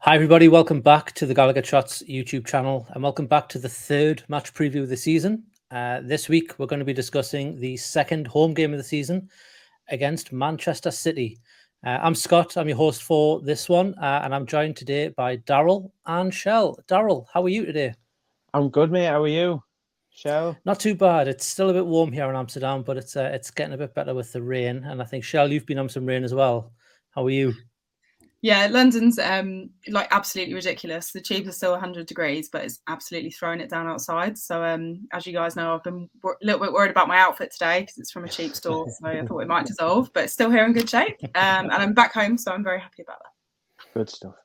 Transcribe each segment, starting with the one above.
Hi everybody, welcome back to the Gallowgateshots YouTube channel and welcome back to the third match preview of the season. This week we're going to be discussing the second home game of the season against Manchester City. I'm Scott, I'm your host for this one, and I'm joined today by Daryl and Shell. Daryl, how are you today? I'm good, mate. How are you, Shell? Not too bad. It's still a bit warm here in Amsterdam, but it's getting a bit better with the rain. And I think, Shell, you've been on some rain as well. How are you? Yeah, London's like absolutely ridiculous. The tubes are still 100 degrees, but it's absolutely throwing it down outside. So as you guys know, I've been a little bit worried about my outfit today because it's from a cheap store. So I thought it might dissolve, but it's still here in good shape. And I'm back home, so I'm very happy about that. Good stuff.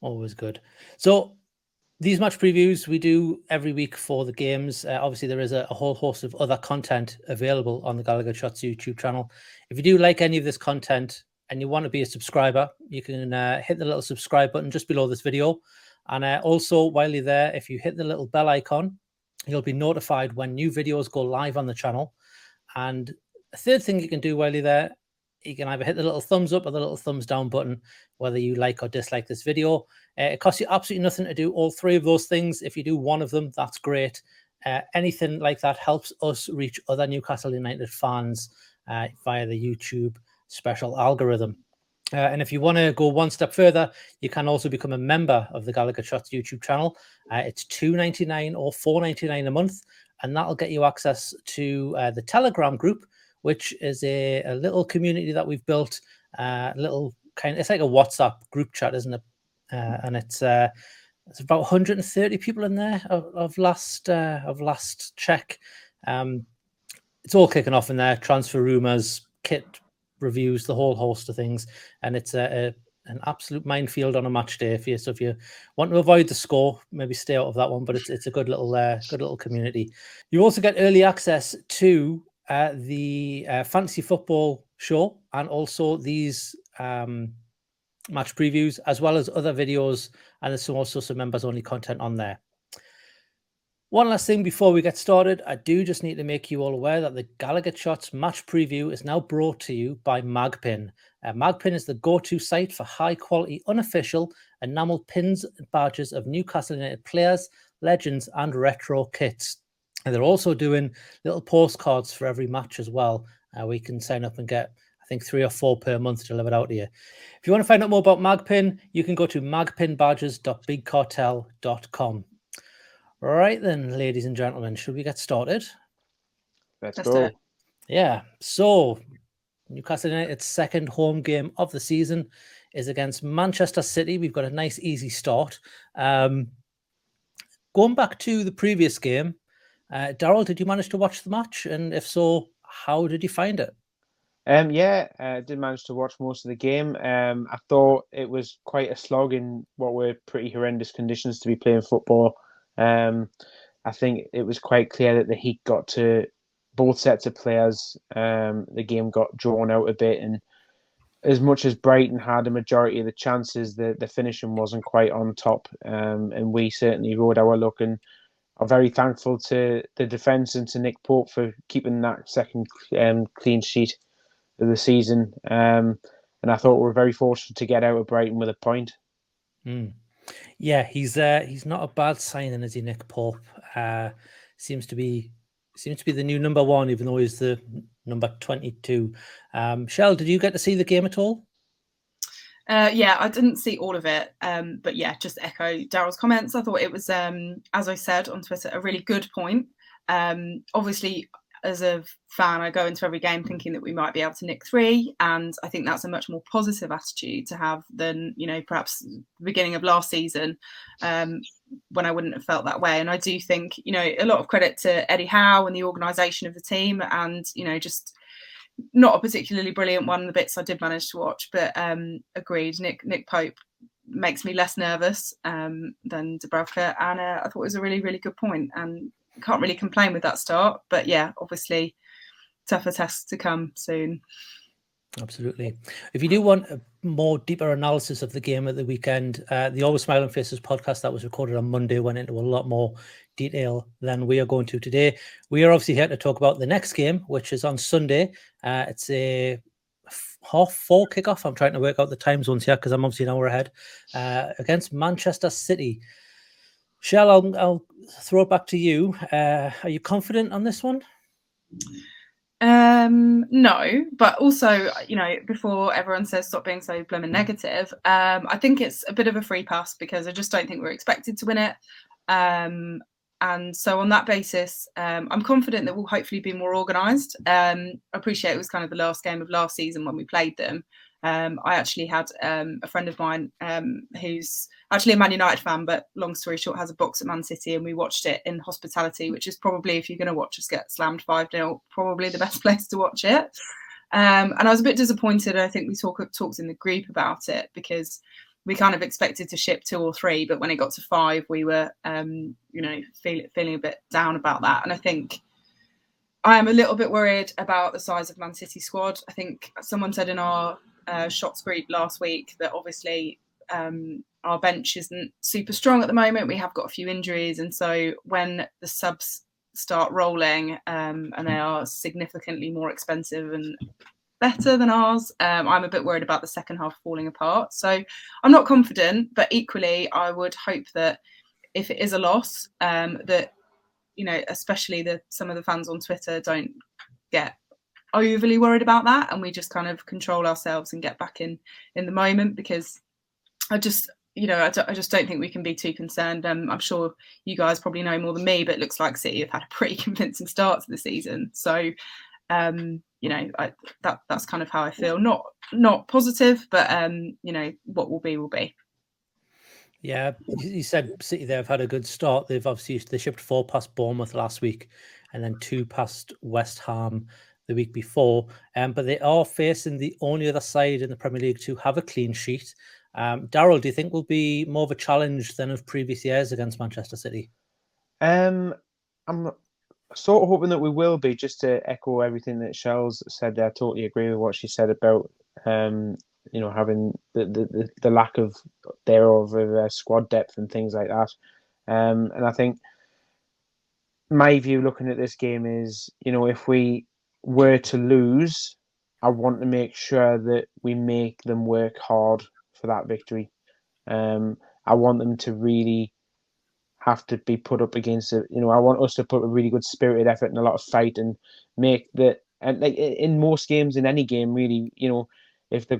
Always good. So these match previews we do every week for the games. Obviously, there is a whole host of other content available on the Gallowgateshots YouTube channel. If you do like any of this content and you want to be a subscriber, you can hit the little subscribe button just below this video. And also, while you're there, if you hit the little bell icon, you'll be notified when new videos go live on the channel. And a third thing you can do while you're there, you can either hit the little thumbs up or the little thumbs down button, whether you like or dislike this video. It costs you absolutely nothing to do all three of those things. If you do one of them, that's great. Anything like that helps us reach other Newcastle United fans via the YouTube special algorithm. And if you want to go one step further, you can also become a member of the Gallowgateshots YouTube channel. It's $2.99 or $4.99 a month, and that'll get you access to the Telegram group, which is a little community that we've built. It's like a WhatsApp group chat, isn't it? And it's about 130 people in there of last check. It's all kicking off in there. Transfer rumors, kit reviews, the whole host of things, and it's an absolute minefield on a match day for you. So if you want to avoid the score, maybe stay out of that one. But it's a good little community. You also get early access to the fantasy football show and also these match previews, as well as other videos, and there's also some members only content on there. One last thing before we get started, I do just need to make you all aware that the Gallowgateshots match preview is now brought to you by Magpin. Magpin is the go-to site for high-quality, unofficial enamel pins and badges of Newcastle United players, legends, and retro kits. And they're also doing little postcards for every match as well. We can sign up and get, I think, 3 or 4 per month delivered out to you. If you want to find out more about Magpin, you can go to magpinbadges.bigcartel.com. All right then, ladies and gentlemen, should we get started? Let's go. Yeah, so Newcastle United's second home game of the season is against Manchester City. We've got a nice, easy start. Going back to the previous game, Daryl, did you manage to watch the match? And if so, how did you find it? I did manage to watch most of the game. I thought it was quite a slog in what were pretty horrendous conditions to be playing football. I think it was quite clear that the heat got to both sets of players. The game got drawn out a bit, and as much as Brighton had a majority of the chances, the finishing wasn't quite on top. And we certainly rode our luck and are very thankful to the defence and to Nick Pope for keeping that second clean sheet of the season. And I thought we were very fortunate to get out of Brighton with a point. Yeah, he's not a bad signing, is he, Nick Pope? Seems to be the new number one, even though he's the number 22. Shell, did you get to see the game at all? Yeah, I didn't see all of it, but yeah, just echo Daryl's comments. I thought it was, as I said on Twitter, a really good point. Obviously, as a fan, I go into every game thinking that we might be able to nick 3, and I think that's a much more positive attitude to have than, perhaps the beginning of last season, when I wouldn't have felt that way. And I do think, a lot of credit to Eddie Howe and the organisation of the team, and just not a particularly brilliant one, the bits I did manage to watch, but agreed, Nick Pope makes me less nervous than Dubravka, and I thought it was a really, really good point, and can't really complain with that start. But yeah, obviously tougher tests to come soon. Absolutely. If you do want a more deeper analysis of the game at the weekend, the Always Smiling Faces podcast that was recorded on Monday went into a lot more detail than we are going to today. We are obviously here to talk about the next game, which is on Sunday. It's a 4:30 kickoff. I'm trying to work out the time zones here because I'm obviously an hour ahead. Against Manchester City. Shell, I'll throw it back to you. Are you confident on this one? No, but also, before everyone says stop being so blooming negative, I think it's a bit of a free pass because I just don't think we're expected to win it. And so on that basis, I'm confident that we'll hopefully be more organised. I appreciate it was kind of the last game of last season when we played them. I actually had a friend of mine who's actually a Man United fan, but long story short, has a box at Man City, and we watched it in hospitality, which is probably, if you're going to watch us get slammed 5-0, probably the best place to watch it. And I was a bit disappointed. I think we talked in the group about it because we kind of expected to ship 2 or 3, but when it got to 5, we were, feeling a bit down about that. And I think I am a little bit worried about the size of Man City squad. I think someone said in our shots group last week that obviously our bench isn't super strong at the moment. We have got a few injuries, and so when the subs start rolling and they are significantly more expensive and better than ours, I'm a bit worried about the second half falling apart. So I'm not confident, but equally I would hope that if it is a loss, that especially some of the fans on Twitter don't get overly worried about that, and we just kind of control ourselves and get back in the moment, because I just don't think we can be too concerned. I'm sure you guys probably know more than me, but it looks like City have had a pretty convincing start to the season. So, that's kind of how I feel. Not positive, but what will be will be. Yeah, you said City, they've had a good start. They shipped 4 past Bournemouth last week, and then 2 past West Ham the week before. But they are facing the only other side in the Premier League to have a clean sheet. Daryl, do you think will be more of a challenge than of previous years against Manchester City? I'm sort of hoping that we will be, just to echo everything that Shell's said there. I totally agree with what she said about having the lack of squad depth and things like that. And I think my view looking at this game is, if we were to lose, I want to make sure that we make them work hard for that victory. I want them to really have to be put up against it. I want us to put a really good spirited effort and a lot of fight, and make and like in most games, in any game really, if we're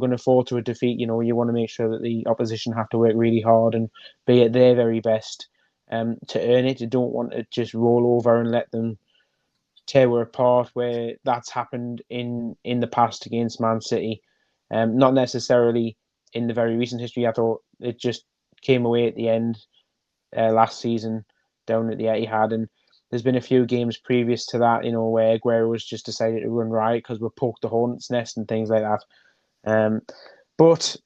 gonna fall to a defeat, you want to make sure that the opposition have to work really hard and be at their very best to earn it. You don't want to just roll over and let them tear apart, where that's happened in the past against Man City. Not necessarily in the very recent history. I thought it just came away at the end last season down at the Etihad, and there's been a few games previous to that, where Aguero was just decided to run riot because we poked the hornet's nest and things like that. But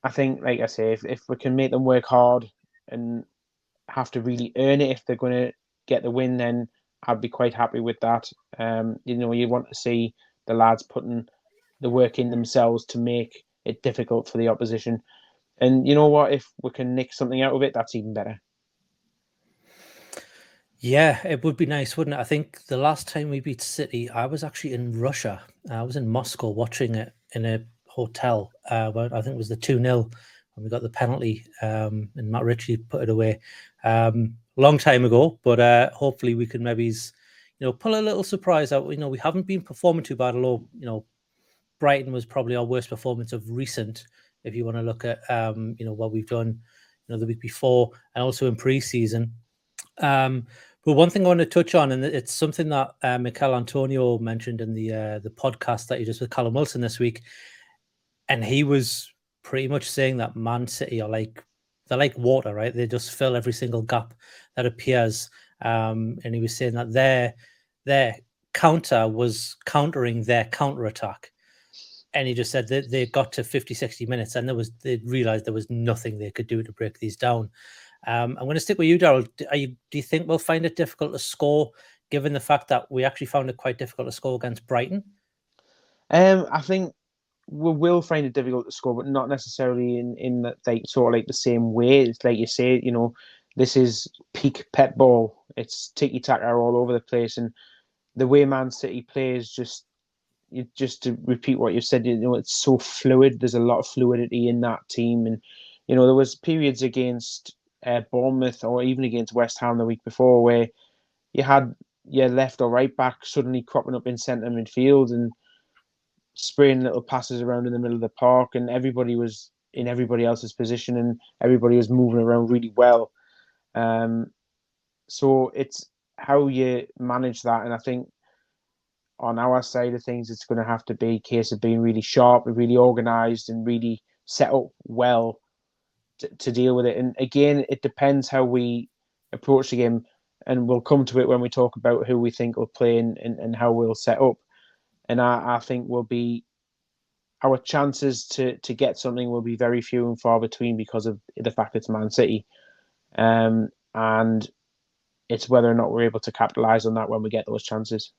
I think, like I say, if we can make them work hard and have to really earn it if they're going to get the win, then I'd be quite happy with that. You want to see the lads putting the work in themselves to make it difficult for the opposition. And you know what? If we can nick something out of it, that's even better. Yeah, it would be nice, wouldn't it? I think the last time we beat City, I was actually in Russia. I was in Moscow watching it in a hotel. Where I think it was the 2-0 when we got the penalty, and Matt Ritchie put it away. Long time ago, but hopefully we can maybe, pull a little surprise out. We haven't been performing too bad, although, Brighton was probably our worst performance of recent, if you want to look at, what we've done, the week before and also in pre-season. But one thing I want to touch on, and it's something that Mikel Antonio mentioned in the podcast that he did with Callum Wilson this week, and he was pretty much saying that Man City they're like water, right? They just fill every single gap that appears. And he was saying that their counter was countering their counter attack. And he just said that they got to 50, 60 minutes and they realized there was nothing they could do to break these down. I'm going to stick with you, Daryl. Do you think we'll find it difficult to score, given the fact that we actually found it quite difficult to score against Brighton? I think we will find it difficult to score, but not necessarily in that sort of like the same way. It's like you say, this is peak Pep ball. It's tiki-taka all over the place, and the way Man City plays just just to repeat what you said, it's so fluid. There's a lot of fluidity in that team, and there was periods against Bournemouth or even against West Ham the week before where you had your left or right back suddenly cropping up in centre midfield and spraying little passes around in the middle of the park, and everybody was in everybody else's position and everybody was moving around really well. So it's how you manage that, and I think on our side of things, it's going to have to be a case of being really sharp and really organised and really set up well to deal with it. And again, it depends how we approach the game, and we'll come to it when we talk about who we think will play and how we'll set up. And I think our chances to get something will be very few and far between because of the fact it's Man City. And it's whether or not we're able to capitalise on that when we get those chances.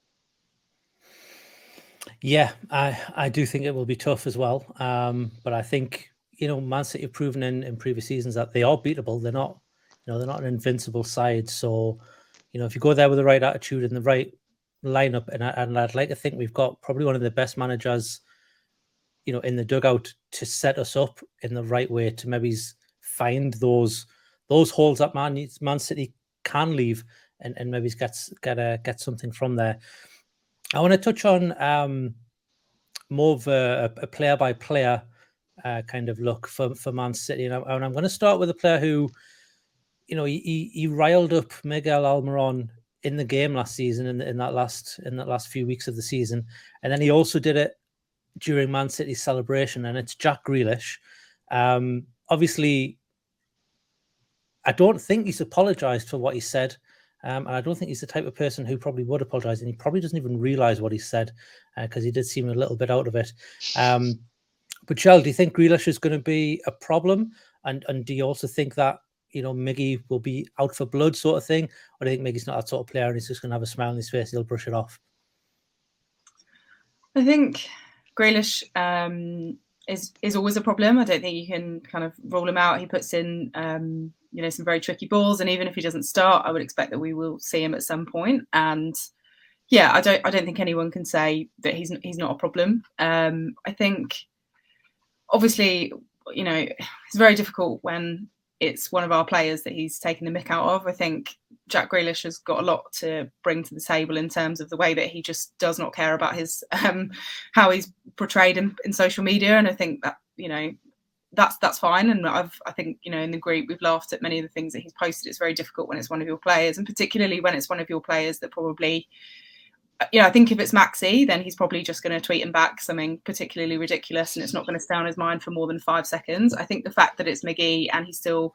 Yeah, I do think it will be tough as well. But I think, Man City have proven in previous seasons that they are beatable. They're not, they're not an invincible side. So, if you go there with the right attitude and the right lineup, and I'd like to think we've got probably one of the best managers, in the dugout to set us up in the right way to maybe find those holes that Man City can leave and maybe get something from there. I want to touch on more of a player-by-player kind of look for Man City, and I'm going to start with a player who, he riled up Miguel Almiron in the game last season, in that last few weeks of the season, and then he also did it during Man City's celebration, and it's Jack Grealish. Obviously, I don't think he's apologised for what he said. And I don't think he's the type of person who probably would apologise, and he probably doesn't even realise what he said because he did seem a little bit out of it. But Shell, do you think Grealish is going to be a problem? And do you also think that, Miggy will be out for blood sort of thing? Or do you think Miggy's not that sort of player and he's just going to have a smile on his face, he'll brush it off? I think Grealish is always a problem. I don't think you can kind of rule him out. He puts in some very tricky balls, and even if he doesn't start, I would expect that we will see him at some point. And yeah, I don't think anyone can say that he's not a problem. I think obviously, it's very difficult when it's one of our players that he's taken the mick out of. I think Jack Grealish has got a lot to bring to the table in terms of the way that he just does not care about his how he's portrayed in social media, and I think that that's fine. And I think in the group we've laughed at many of the things that he's posted. It's very difficult when it's one of your players, and particularly when it's one of your players that probably, I think if it's Maxi, then he's probably just going to tweet him back something particularly ridiculous, and it's not going to stay on his mind for more than 5 seconds. I think the fact that it's Miggy and he's still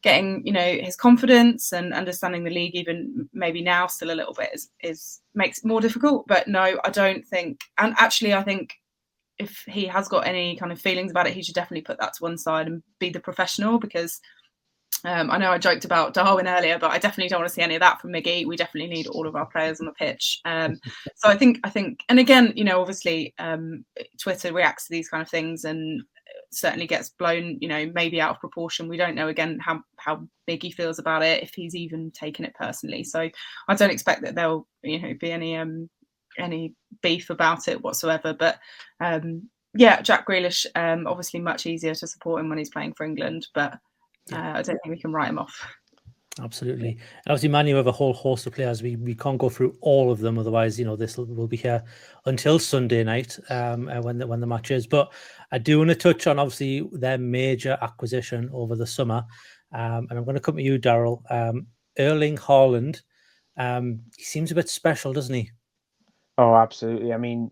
getting, his confidence and understanding the league, even maybe now still a little bit, is makes it more difficult. But no, I don't think. And actually, I think if he has got any kind of feelings about it, he should definitely put that to one side and be the professional, because I know I joked about Darwin earlier, but I definitely don't want to see any of that from Miggy. We definitely need all of our players on the pitch. So I think, and again, obviously Twitter reacts to these kind of things and certainly gets blown, maybe out of proportion. We don't know, again, how big he feels about it, if he's even taken it personally. So I don't expect that there'll, be any beef about it whatsoever. But Jack Grealish, obviously much easier to support him when he's playing for England, but I don't think we can write him off. Absolutely. And obviously, Man, you have a whole host of players. We can't go through all of them, otherwise, this will be here until Sunday night when the match is. But I do want to touch on, obviously, their major acquisition over the summer. And I'm going to come to you, Daryl. Erling Holland. He seems a bit special, doesn't he? Oh, absolutely. I mean,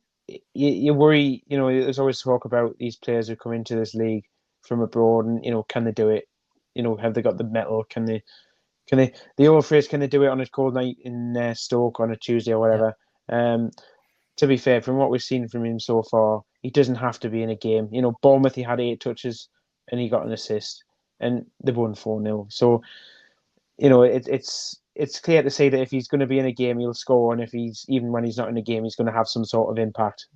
you worry, there's always talk about these players who come into this league from abroad and, can they do it? Have they got the mettle? Can they, the old phrase, can they do it on a cold night in Stoke on a Tuesday or whatever? Yeah. To be fair, from what we've seen from him so far, he doesn't have to be in a game. Bournemouth, he had 8 touches and he got an assist and they won 4-0. So, it's clear to say that if he's going to be in a game, he'll score. And even when he's not in a game, he's going to have some sort of impact.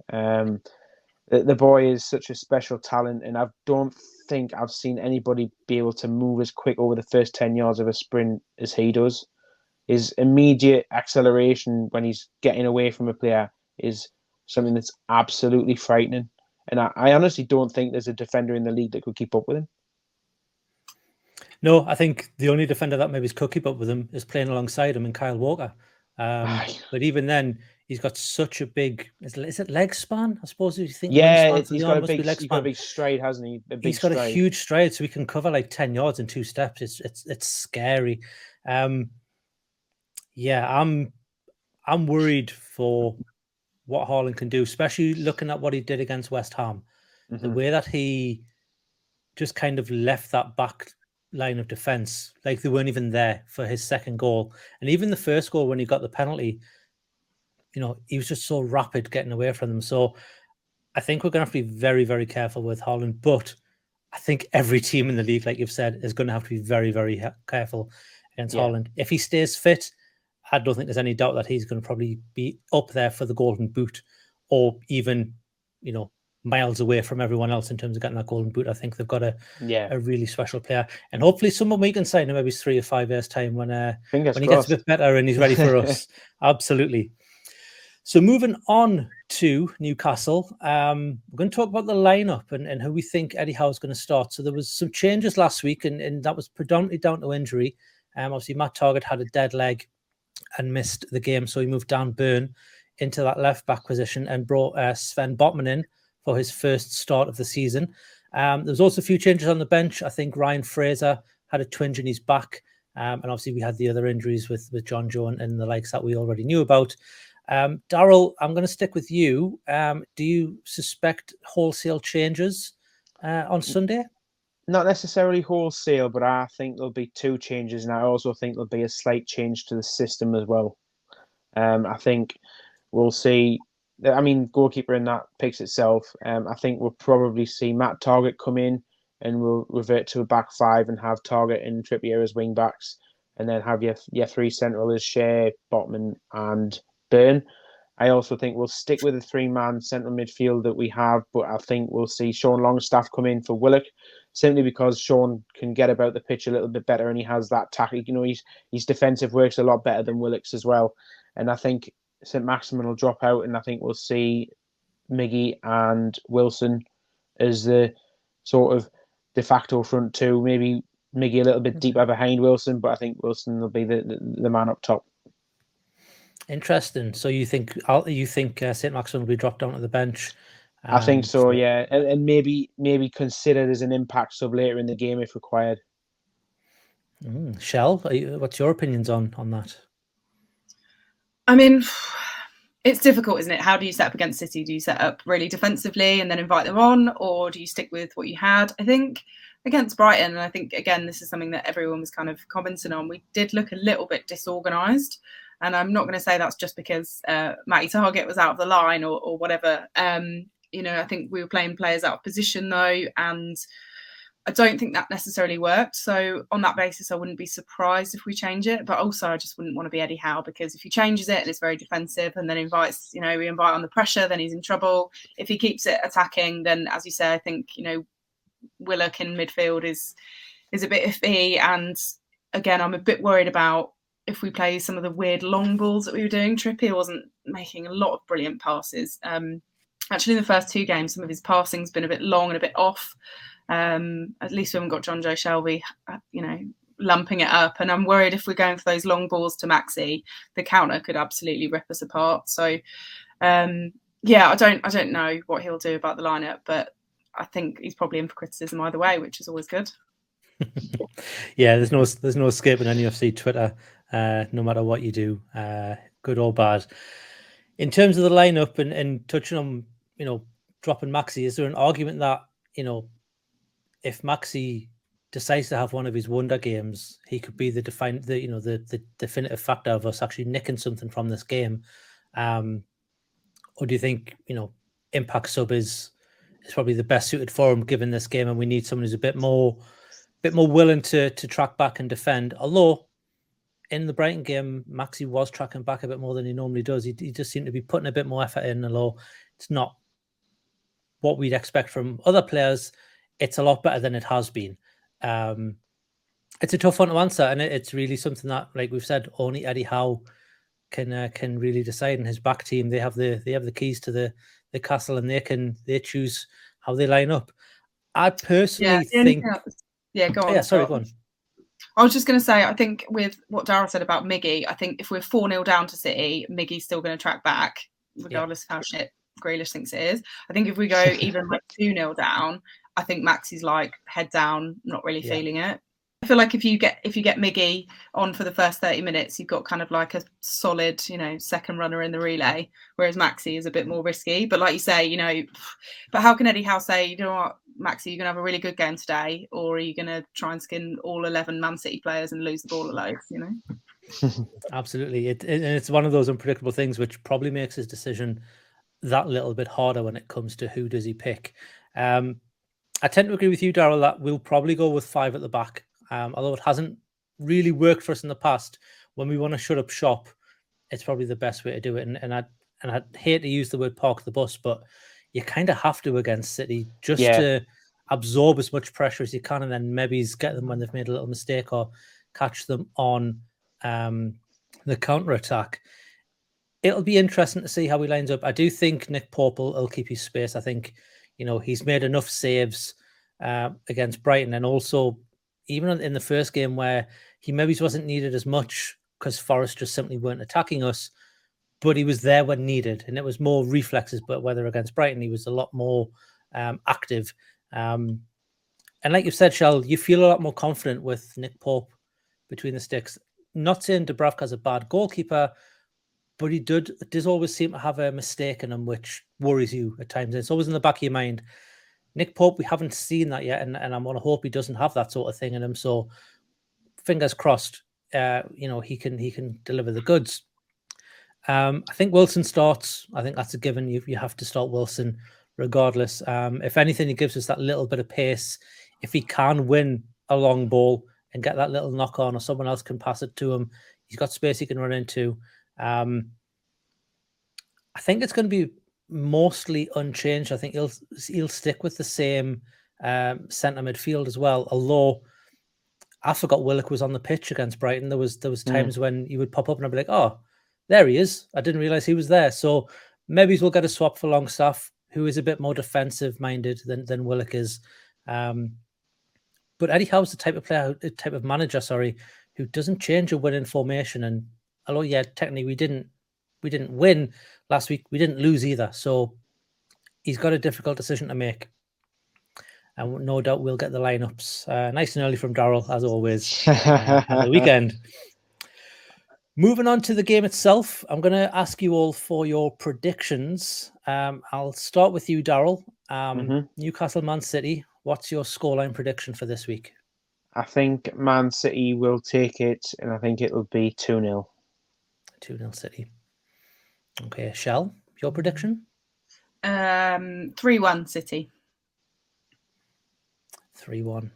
The boy is such a special talent, and I don't think I've seen anybody be able to move as quick over the first 10 yards of a sprint as he does. His immediate acceleration when he's getting away from a player is something that's absolutely frightening. And I honestly don't think there's a defender in the league that could keep up with him. No, I think the only defender that maybe could keep up with him is playing alongside him in Kyle Walker. But even then, he's got such a big, is it leg span? I suppose if you think he's got a big stride, hasn't he? He's got a huge stride, so he can cover like 10 yards in 2 steps. It's scary. Yeah, I'm worried for what Haaland can do, especially looking at what he did against West Ham. The way that he just kind of left that back line of defense, like they weren't even there for his second goal. And even the first goal, when he got the penalty, you know, he was just so rapid getting away from them. So I think we're going to have to be very, very careful with Haaland. But I think every team in the league, like you've said, is going to have to be very, very careful against Haaland. If he stays fit, I don't think there's any doubt that he's going to probably be up there for the golden boot, or even, you know, miles away from everyone else in terms of getting that golden boot. I think they've got a really special player, and hopefully someone we can sign in maybe 3 or 5 years time when he gets a bit better and he's ready for us. Absolutely. So moving on to Newcastle, we're going to talk about the lineup and who we think Eddie Howe is going to start. So there was some changes last week, and that was predominantly down to injury. Obviously Matt Targett had a dead leg and missed the game, so he moved Dan Burn into that left back position and brought Sven Botman in for his first start of the season. There was also a few changes on the bench. I think Ryan Fraser had a twinge in his back, and obviously we had the other injuries with John Joe and the likes that we already knew about. Daryl, I'm going to stick with you. Do you suspect wholesale changes on Sunday? Not necessarily wholesale, but I think there'll be 2 changes, and I also think there'll be a slight change to the system as well. I think we'll see. I mean, goalkeeper in that picks itself. I think we'll probably see Matt Targett come in, and we'll revert to a back 5 and have Targett and Trippier as wing backs, and then have your 3 central as Shea, Botman, and Burn. I also think we'll stick with the 3-man central midfield that we have, but I think we'll see Sean Longstaff come in for Willock, simply because Sean can get about the pitch a little bit better, and he has that tactic. You know, his defensive works a lot better than Willock's as well. And I think St. Maximin will drop out, and I think we'll see Miggy and Wilson as the sort of de facto front 2. Maybe Miggy a little bit deeper behind Wilson, but I think Wilson will be the man up top. Interesting. So you think St. Maximin will be dropped down to the bench? I think so, yeah, and maybe considered as an impact sub later in the game if required. Shell, what's your opinions on that? I mean, it's difficult, isn't it? How do you set up against City? Do you set up really defensively and then invite them on, or do you stick with what you had? I think against Brighton, and I think, again, this is something that everyone was kind of commenting on, we did look a little bit disorganised. And I'm not going to say that's just because Matty Targett was out of the line or whatever. You know, I think we were playing players out of position, though, and I don't think that necessarily worked. So on that basis, I wouldn't be surprised if we change it. But also, I just wouldn't want to be Eddie Howe, because if he changes it and it's very defensive and then we invite on the pressure, then he's in trouble. If he keeps it attacking, then, as you say, I think, you know, Willock in midfield is a bit iffy. And again, I'm a bit worried about if we play some of the weird long balls that we were doing. Trippier wasn't making a lot of brilliant passes. Actually, in the first 2 games, some of his passing's been a bit long and a bit off. At least we haven't got John Joe Shelby, lumping it up. And I'm worried if we're going for those long balls to Maxi, the counter could absolutely rip us apart. So, I don't know what he'll do about the lineup, but I think he's probably in for criticism either way, which is always good. Yeah, there's no escaping NUFC Twitter, no matter what you do, good or bad. In terms of the lineup and touching on, you know, dropping Maxi, is there an argument that, you know, if Maxi decides to have one of his wonder games, he could be the definitive factor of us actually nicking something from this game? Or do you think, you know, impact sub is probably the best suited for him given this game, and we need someone who's a bit more willing to track back and defend? Although in the Brighton game, Maxi was tracking back a bit more than he normally does. He just seemed to be putting a bit more effort in, although it's not what we'd expect from other players. It's a lot better than it has been. It's a tough one to answer, and it's really something that, like we've said, only Eddie Howe can really decide. And his back team, they have the keys to the castle, and they choose how they line up. I personally think. Go on. Yeah, sorry, go on. I was just going to say, I think with what Daryl said about Miggy, I think if we're 4-0 down to City, Miggy's still going to track back, regardless of how shit Grealish thinks it is. I think if we go even like 2-0 down, I think Maxi's like head down, not really feeling it. I feel like if you get Miggy on for the first 30 minutes, you've got kind of like a solid, second runner in the relay, whereas Maxi is a bit more risky. But like you say, but how can Eddie Howe say, you know what, Maxi, you're going to have a really good game today, or are you going to try and skin all 11 Man City players and lose the ball a load, Absolutely. It's one of those unpredictable things which probably makes his decision that little bit harder when it comes to who does he pick. I tend to agree with you, Daryl, that we'll probably go with 5 at the back. Although it hasn't really worked for us in the past, when we want to shut up shop, it's probably the best way to do it. And I'd hate to use the word park the bus, but you kind of have to against City just to absorb as much pressure as you can, and then maybe get them when they've made a little mistake or catch them on the counter-attack. It'll be interesting to see how he lines up. I do think Nick Pope will keep his space. I think, he's made enough saves against Brighton, and also even in the first game where he maybe wasn't needed as much because Forest just simply weren't attacking us, but he was there when needed, and it was more reflexes. But whether against Brighton, he was a lot more active. And like you've said, Shell, you feel a lot more confident with Nick Pope between the sticks. Not saying Dubravka's a bad goalkeeper, but he does always seem to have a mistake in him, which worries you at times. It's always in the back of your mind. Nick Pope, we haven't seen that yet, and I'm going to hope he doesn't have that sort of thing in him. So fingers crossed, he can deliver the goods. I think Wilson starts. I think that's a given. You have to start Wilson regardless. If anything, he gives us that little bit of pace. If he can win a long ball and get that little knock on, or someone else can pass it to him, he's got space he can run into. I think it's going to be mostly unchanged. I think he'll stick with the same centre midfield as well. Although I forgot Willock was on the pitch against Brighton. There was times when he would pop up and I'd be like, oh, there he is. I didn't realise he was there. So maybe we'll get a swap for Longstaff, who is a bit more defensive minded than Willock is. But Eddie Howe's the type of manager, who doesn't change a winning formation. And although technically we didn't win last week, we didn't lose either. So he's got a difficult decision to make. And no doubt we'll get the lineups nice and early from Daryl, as always, on the weekend. Moving on to the game itself, I'm going to ask you all for your predictions. I'll start with you, Daryl. Newcastle, Man City. What's your scoreline prediction for this week? I think Man City will take it, and I think it'll be 2-0. 2-0 City. Okay, Shell, your prediction? 3-1 City. 3-1.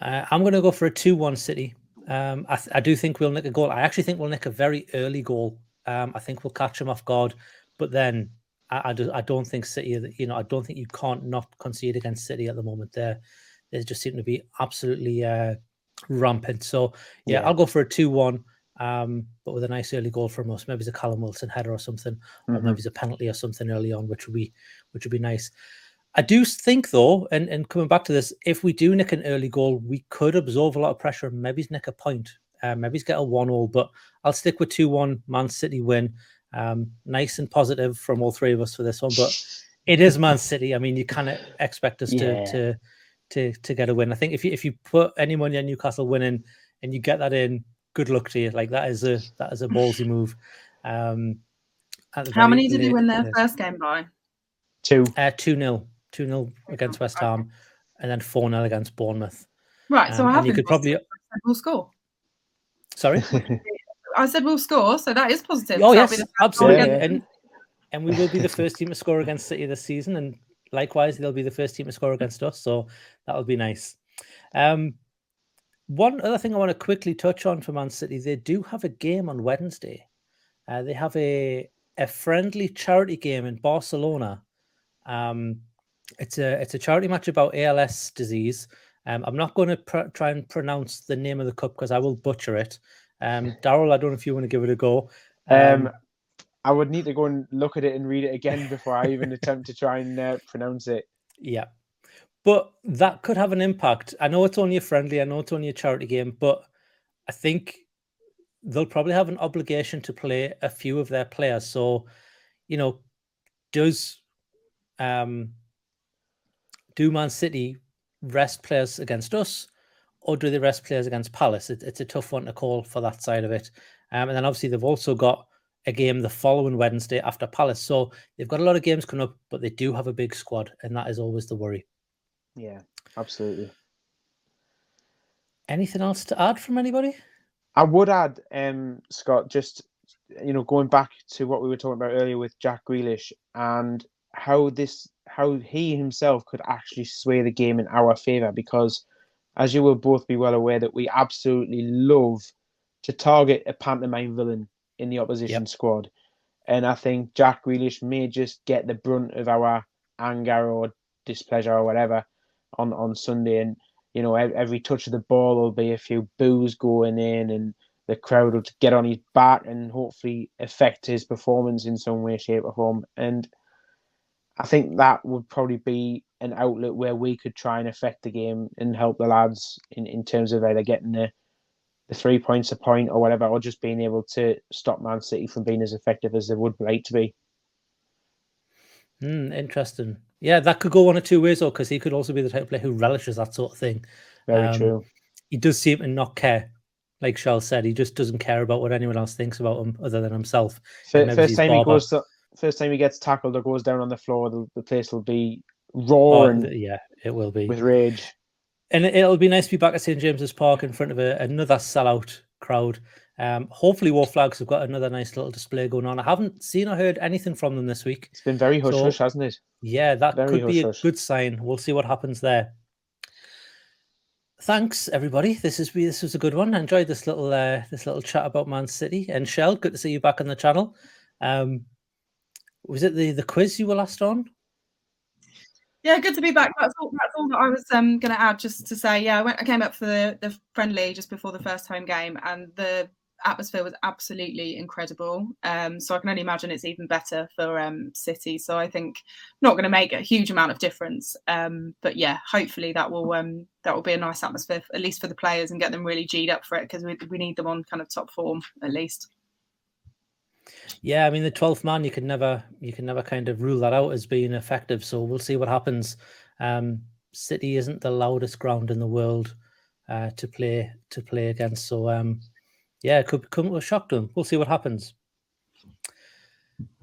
I'm going to go for a 2-1 City. I do think we'll nick a goal. I actually think we'll nick a very early goal. I think we'll catch them off guard. But then I don't think City, I don't think you can't not concede against City at the moment. They just seem to be absolutely rampant. So, I'll go for a 2-1. But with a nice early goal from us. Maybe it's a Callum Wilson header or something, or maybe it's a penalty or something early on, which would be nice. I do think, though, and coming back to this, if we do nick an early goal, we could absorb a lot of pressure and maybe nick a point. Maybe get a 1-1, but I'll stick with 2-1 Man City win. Nice and positive from all three of us for this one, but it is Man City. I mean, you kind of expect us to get a win. I think if you put any money on Newcastle winning and you get that in, good luck to you. Like that is a ballsy move. How many did you win their first game by? 2. 2-0. 2-0 against West Ham, and then 4-0 against Bournemouth. Right, so I have. You could probably. We'll score. Sorry, I said we'll score, so that is positive. Oh yes, absolutely, and we will be the first team to score against City this season, and likewise they'll be the first team to score against us. So that'll be nice. One other thing I want to quickly touch on for Man City, they do have a game on Wednesday. They have a friendly charity game in Barcelona. It's a charity match about ALS disease. I'm not going to try and pronounce the name of the cup because I will butcher it. Daryl, I don't know if you want to give it a go. I would need to go and look at it and read it again before I even attempt to try and pronounce it. Yeah. But that could have an impact. I know it's only a friendly, I know it's only a charity game, but I think they'll probably have an obligation to play a few of their players. So, does do Man City rest players against us, or do they rest players against Palace? It's a tough one to call for that side of it. And then obviously they've also got a game the following Wednesday after Palace. So they've got a lot of games coming up, but they do have a big squad, and that is always the worry. Yeah, absolutely. Anything else to add from anybody? I would add, Scott, just going back to what we were talking about earlier with Jack Grealish and how he himself could actually sway the game in our favour, because as you will both be well aware that we absolutely love to target a pantomime villain in the opposition squad. And I think Jack Grealish may just get the brunt of our anger or displeasure or whatever on Sunday. And, every touch of the ball will be a few boos going in, and the crowd will get on his back and hopefully affect his performance in some way, shape or form. And I think that would probably be an outlet where we could try and affect the game and help the lads in terms of either getting the 3 points a point or whatever, or just being able to stop Man City from being as effective as they would like to be. Interesting. Yeah, that could go one of two ways, though, because he could also be the type of player who relishes that sort of thing. Very true. He does seem to not care. Like Charles said, he just doesn't care about what anyone else thinks about him other than himself. First time he gets tackled or goes down on the floor, the place will be roaring. Yeah, it will be with rage. And it'll be nice to be back at St James's Park in front of another sellout crowd. Hopefully, War Flags have got another nice little display going on. I haven't seen or heard anything from them this week. It's been very hush-hush, hasn't it? Yeah, that could be a good sign. We'll see what happens there. Thanks, everybody. This was a good one. I enjoyed this little chat about Man City. And Shell, good to see you back on the channel. Was it the quiz you were last on? Yeah, good to be back. That's all that I was going to add, just to say, yeah, I came up for the friendly just before the first home game, and the atmosphere was absolutely incredible. So I can only imagine it's even better for City. So I think not going to make a huge amount of difference. But yeah, hopefully that will be a nice atmosphere, at least for the players, and get them really G'd up for it, because we need them on kind of top form at least. Yeah, I mean, the 12th man, you can never kind of rule that out as being effective. So we'll see what happens. City isn't the loudest ground in the world to play against. So yeah, it could come a shock to them. We'll see what happens.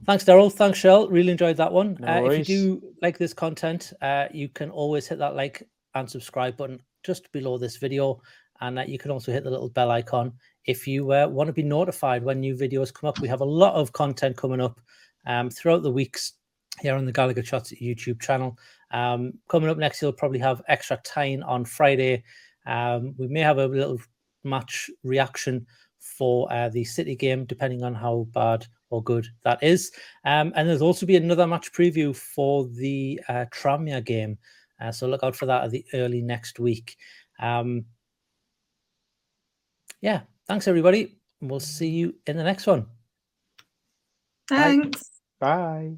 Thanks, Daryl. Thanks, Shell. Really enjoyed that one. If you do like this content, you can always hit that like and subscribe button just below this video. And you can also hit the little bell icon if you want to be notified when new videos come up. We have a lot of content coming up throughout the weeks here on the Gallowgateshots YouTube channel. Coming up next, you'll probably have extra time on Friday. We may have a little match reaction for the City game, depending on how bad or good that is. And there's also be another match preview for the Tranmere game. So look out for that at the early next week. Yeah, thanks, everybody. We'll see you in the next one. Thanks. Bye.